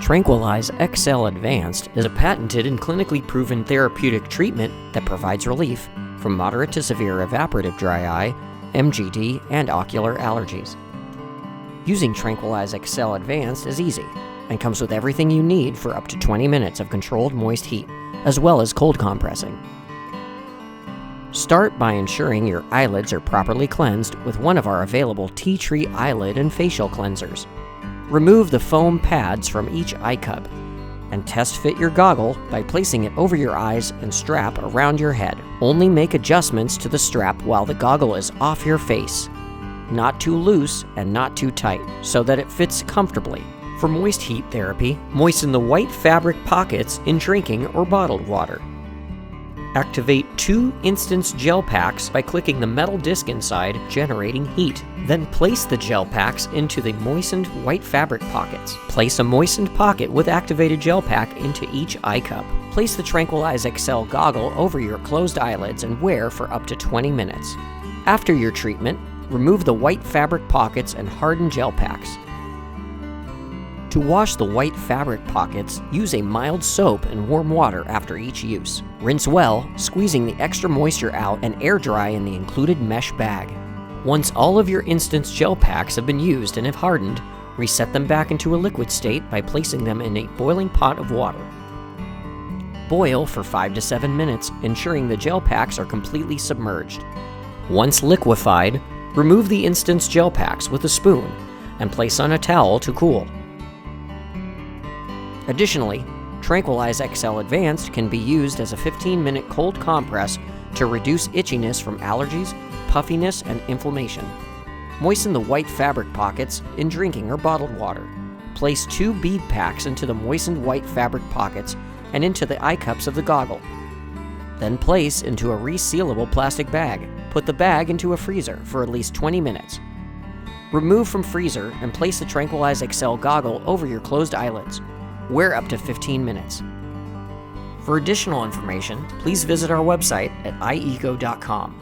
Tranquilize XL Advanced is a patented and clinically proven therapeutic treatment that provides relief from moderate to severe evaporative dry eye, MGD, and ocular allergies. Using Tranquilize XL Advanced is easy and comes with everything you need for up to 20 minutes of controlled moist heat, as well as cold compressing. Start by ensuring your eyelids are properly cleansed with one of our available Tea Tree eyelid and facial cleansers. Remove the foam pads from each eye cup and test fit your goggle by placing it over your eyes and strap around your head. Only make adjustments to the strap while the goggle is off your face. Not too loose and not too tight, so that it fits comfortably. For moist heat therapy, moisten the white fabric pockets in drinking or bottled water. Activate 2 Instance gel packs by clicking the metal disc inside, generating heat. Then place the gel packs into the moistened white fabric pockets. Place a moistened pocket with activated gel pack into each eye cup. Place the Tranquilize XL goggle over your closed eyelids and wear for up to 20 minutes. After your treatment, remove the white fabric pockets and harden gel packs. To wash the white fabric pockets, use a mild soap and warm water after each use. Rinse well, squeezing the extra moisture out, and air dry in the included mesh bag. Once all of your Instance gel packs have been used and have hardened, reset them back into a liquid state by placing them in a boiling pot of water. Boil for 5 to 7 minutes, ensuring the gel packs are completely submerged. Once liquefied, remove the Instance gel packs with a spoon and place on a towel to cool. Additionally, Tranquilize XL Advanced can be used as a 15-minute cold compress to reduce itchiness from allergies, puffiness, and inflammation. Moisten the white fabric pockets in drinking or bottled water. Place 2 bead packs into the moistened white fabric pockets and into the eye cups of the goggle. Then place into a resealable plastic bag. Put the bag into a freezer for at least 20 minutes. Remove from freezer and place the Tranquilize XL goggle over your closed eyelids. Wear up to 15 minutes. For additional information, please visit our website at ieco.com.